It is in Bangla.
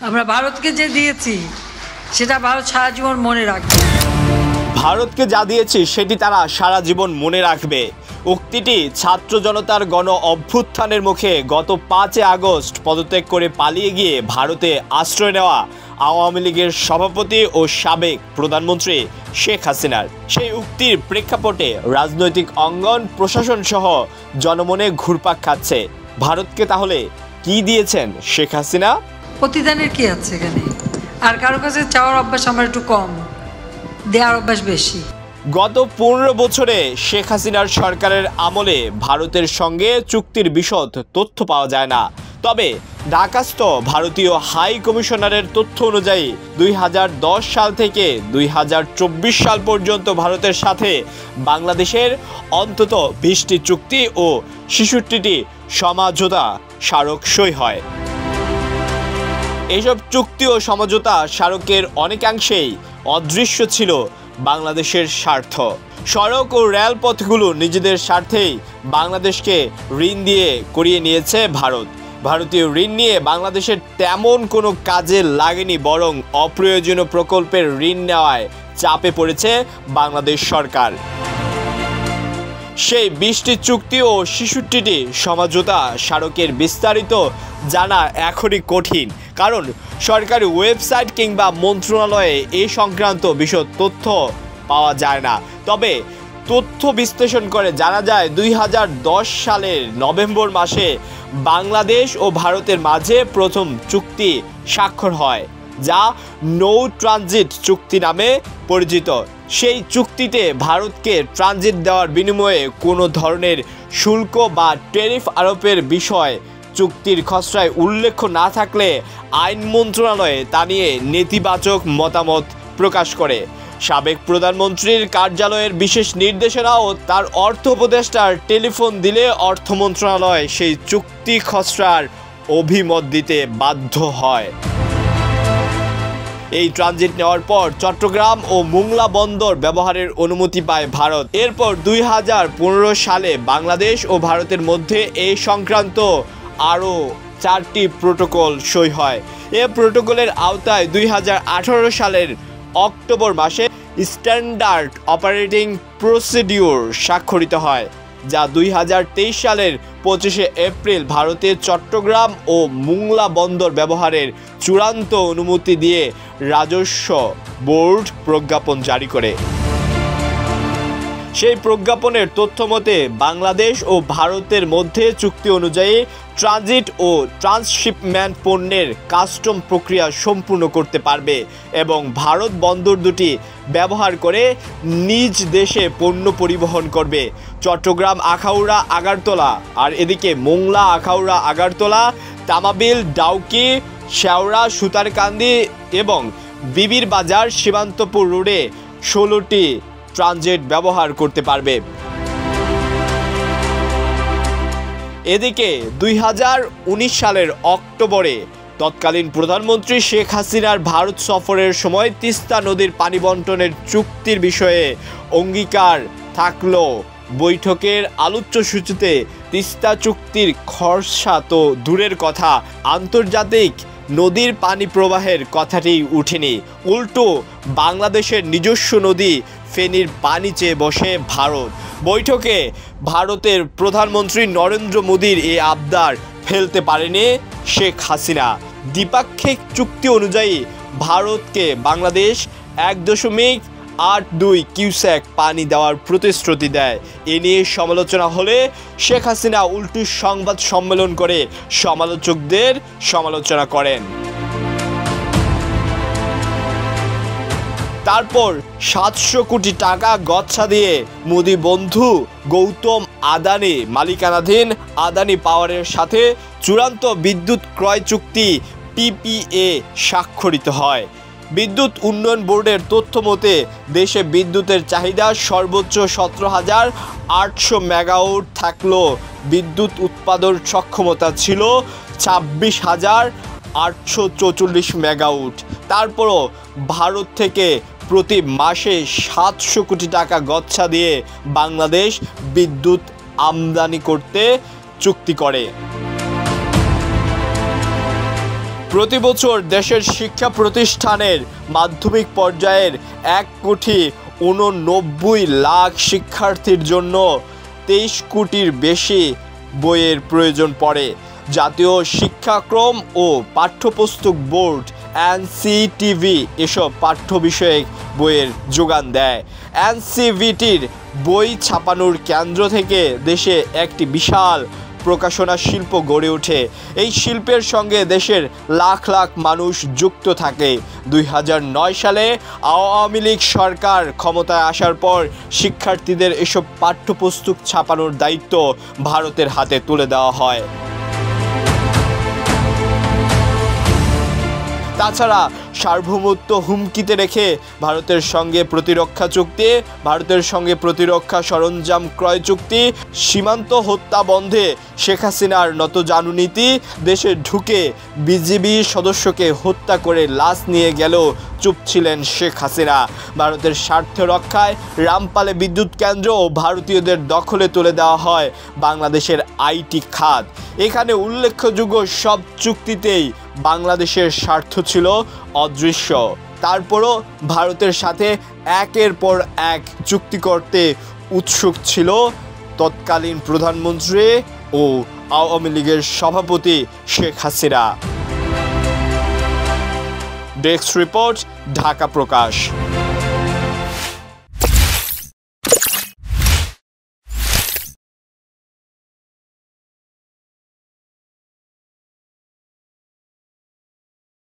আমরা ভারতকে যে দিয়েছি সেটা ভারত সারা জীবন মনে রাখবে। ভারতকে যা দিয়েছি সেটি তারা সারা জীবন মনে রাখবে। উক্তিটি ছাত্র জনতার গণ অভ্যুত্থানের মুখে গত 5 আগস্ট পদত্যাগ করে পালিয়ে গিয়ে ভারতে আশ্রয় নেওয়া আওয়ামী লীগের সভাপতি ও সাবেক প্রধানমন্ত্রী শেখ হাসিনার। সেই উক্তির প্রেক্ষাপটে রাজনৈতিক অঙ্গন, প্রশাসন সহ জনমনে ঘুরপাক খাচ্ছে। ভারতকে তাহলে কি দিয়েছেন শেখ হাসিনা? প্রতিদানের কি আছে এখানে? আর কারো কাছে চাওয়ার অভ্যাস আমার একটু কম, দেওয়ার অভ্যাস বেশি। গত 15 বছরে শেখ হাসিনার সরকারের আমলে ভারতের সঙ্গে চুক্তির বিশদ তথ্য পাওয়া যায় না। তবে ঢাকাস্থ ভারতীয় হাই কমিশনারের তথ্য অনুযায়ী 2010 সাল থেকে 2024 সাল পর্যন্ত ভারতের সাথে বাংলাদেশের অন্তত 20টি চুক্তি ও 66টি সমঝোতা স্মারক সই হয়। এসব চুক্তি ও সমঝোতা স্মারকের অনেকাংশেই অদৃশ্য ছিল বাংলাদেশের স্বার্থ। সড়ক ও রেলপথগুলো নিজেদের স্বার্থেই বাংলাদেশকে ঋণ দিয়ে করিয়ে নিয়েছে ভারত। ভারতীয় ঋণ নিয়ে বাংলাদেশের তেমন কোনো কাজে লাগেনি, বরং অপ্রয়োজনীয় প্রকল্পের ঋণ নেওয়ায় চাপে পড়েছে বাংলাদেশ সরকার। সেই 20টি চুক্তি ও 66টি সমঝোতা স্মারকের বিস্তারিত জানা এখনই কঠিন, কারণ সরকারি ওয়েবসাইট কিংবা মন্ত্রণালয়ে এ সংক্রান্ত বিশদ তথ্য পাওয়া যায় না। তবে তথ্য বিশ্লেষণ করে জানা যায় 2010 সালের নভেম্বর মাসে বাংলাদেশ ও ভারতের মাঝে প্রথম চুক্তি স্বাক্ষর হয়, যা নৌ ট্রানজিট চুক্তি নামে পরিচিত। সেই চুক্তিতে ভারতকে ট্রানজিট দেওয়ার বিনিময়ে কোনো ধরনের শুল্ক বা ট্যারিফ আরোপের বিষয় চুক্তির খসড়ায় উল্লেখ না থাকলে আইন মন্ত্রণালয়ে তা নিয়ে নেতিবাচক মতামত প্রকাশ করে। সাবেক প্রধানমন্ত্রীর কার্যালয়ের বিশেষ নির্দেশনা ও তার অর্থ উপদেষ্টার টেলিফোন দিলে অর্থ মন্ত্রণালয় সেই চুক্তি খসড়ার অভিমত দিতে বাধ্য হয়। এই ট্রানজিট নেওয়ার পর চট্টগ্রাম ও মোংলা বন্দর ব্যবহারের অনুমতি পায় ভারত। এরপর 2015 সালে বাংলাদেশ ও ভারতের মধ্যে এই সংক্রান্ত আরও 4টি প্রোটোকল সই হয়। এ প্রোটোকলের আওতায় 2018 সালের অক্টোবর মাসে স্ট্যান্ডার্ড অপারেটিং প্রসিডিউর স্বাক্ষরিত হয়, যা 2023 সালের 25 এপ্রিল ভারতে চট্টগ্রাম ও মোংলা বন্দর ব্যবহারের চূড়ান্ত অনুমতি দিয়ে রাজস্ব বোর্ড প্রজ্ঞাপন জারি করে। সেই প্রজ্ঞাপনের তথ্য মতে বাংলাদেশ ও ভারতের মধ্যে চুক্তি অনুযায়ী ট্রানজিট ও ট্রান্সশিপমেন্ট পণ্যের কাস্টম প্রক্রিয়া সম্পূর্ণ করতে পারবে এবং ভারত বন্দর দুটি ব্যবহার করে নিজ দেশে পণ্য পরিবহন করবে। চট্টগ্রাম আখাউড়া আগরতলা আর এদিকে মোংলা আখাউড়া আগরতলা, তামাবিল, ডাউকি, শেওড়া, সুতারকান্দি এবং বিবির বাজার সীমান্তপুর রোডে 16টি ট্রানজিট ব্যবহার করতে পারবে। এদিকে 2019 সালের অক্টোবরে তৎকালীন প্রধানমন্ত্রী শেখ হাসিনার ভারত সফরের সময় তিস্তা নদীর পানি বন্টনের চুক্তির বিষয়ে অঙ্গীকার থাকলেও বৈঠকের আলোচ্য সূচিতে তিস্তা চুক্তির খসড়া তো দূরের কথা, আন্তর্জাতিক নদীর পানি প্রবাহের কথাটি উঠেনি। উল্টো বাংলাদেশের নিজস্ব নদী ফেনীর পানি চেয়ে বসে ভারত। বৈঠকে ভারতের প্রধানমন্ত্রী নরেন্দ্র মোদীর এই আবদার ফেলতে পারেনি শেখ হাসিনা। দ্বিপাক্ষিক চুক্তি অনুযায়ী ভারতকে বাংলাদেশ 1.82 কিউসেক পানি দেওয়ার প্রতিশ্রুতি দেয়। এ নিয়ে সমালোচনা হলে শেখ হাসিনা উল্টো সংবাদ সম্মেলন করে সমালোচকদের সমালোচনা করেন। তারপর 700 কোটি টাকা গচ্ছা দিয়ে মোদি বন্ধু গৌতম আদানি মালিকানাধীন আদানি পাওয়ারের সাথে চূড়ান্ত বিদ্যুৎ ক্রয় চুক্তি PPA স্বাক্ষরিত হয়। বিদ্যুৎ উন্নয়ন বোর্ডের তথ্য মতে দেশে বিদ্যুতের চাহিদা সর্বোচ্চ 17,800 মেগাওয়াট থাকলেও বিদ্যুৎ উৎপাদন সক্ষমতা ছিল 26,844 মেগাওয়াট। তারপরও ভারত থেকে প্রতি মাসে 700 কোটি টাকা গচ্ছা দিয়ে বাংলাদেশ বিদ্যুৎ আমদানি করতে চুক্তি করে। প্রতি বছর দেশের শিক্ষা প্রতিষ্ঠানের মাধ্যমিক পর্যায়ের 1,89,00,000 শিক্ষার্থীর জন্য 23 কোটির বেশি বইয়ের প্রয়োজন পড়ে। জাতীয় শিক্ষাক্রম ও পাঠ্যপুস্তক বোর্ড এনসিটিভি এসব পাঠ্য বিষয়ক বইয়ের যোগান দেয়। এনসিভিটির বই ছাপানোর কেন্দ্র থেকে দেশে একটি বিশাল প্রকাশনা শিল্প গড়ে ওঠে। এই শিল্পের সঙ্গে দেশের লাখ লাখ মানুষ যুক্ত থাকে। 2009 সালে আওয়ামী লীগ সরকার ক্ষমতায় আসার পর শিক্ষার্থীদের এসব পাঠ্যপুস্তক ছাপানোর দায়িত্ব ভারতের হাতে তুলে দেওয়া হয়। তাছাড়া সার্বভৌমত্ব হুমকিতে রেখে ভারতের সঙ্গে প্রতিরক্ষা সরঞ্জাম ক্রয় চুক্তি, সীমান্ত হত্যা বন্ধে শেখ হাসিনার নতজানু নীতি, দেশে ঢুকে বিজিবি সদস্যকে হত্যা করে লাশ নিয়ে গেলেও চুপ ছিলেন শেখ হাসিনা। ভারতের স্বার্থ রক্ষায় রামপালে বিদ্যুৎ কেন্দ্র ও ভারতীয়দের দখলে তুলে দেওয়া হয় বাংলাদেশের আইটি খাত। এখানে উল্লেখযোগ্য সব চুক্তিতেই বাংলাদেশের স্বার্থ ছিল অদৃশ্য। তারপরও ভারতের সাথে একের পর এক চুক্তি করতে উৎসুক ছিল তৎকালীন প্রধানমন্ত্রী ও আওয়ামী লীগের সভাপতি শেখ হাসিনা। ডেস্ক রিপোর্ট, ঢাকা প্রকাশ।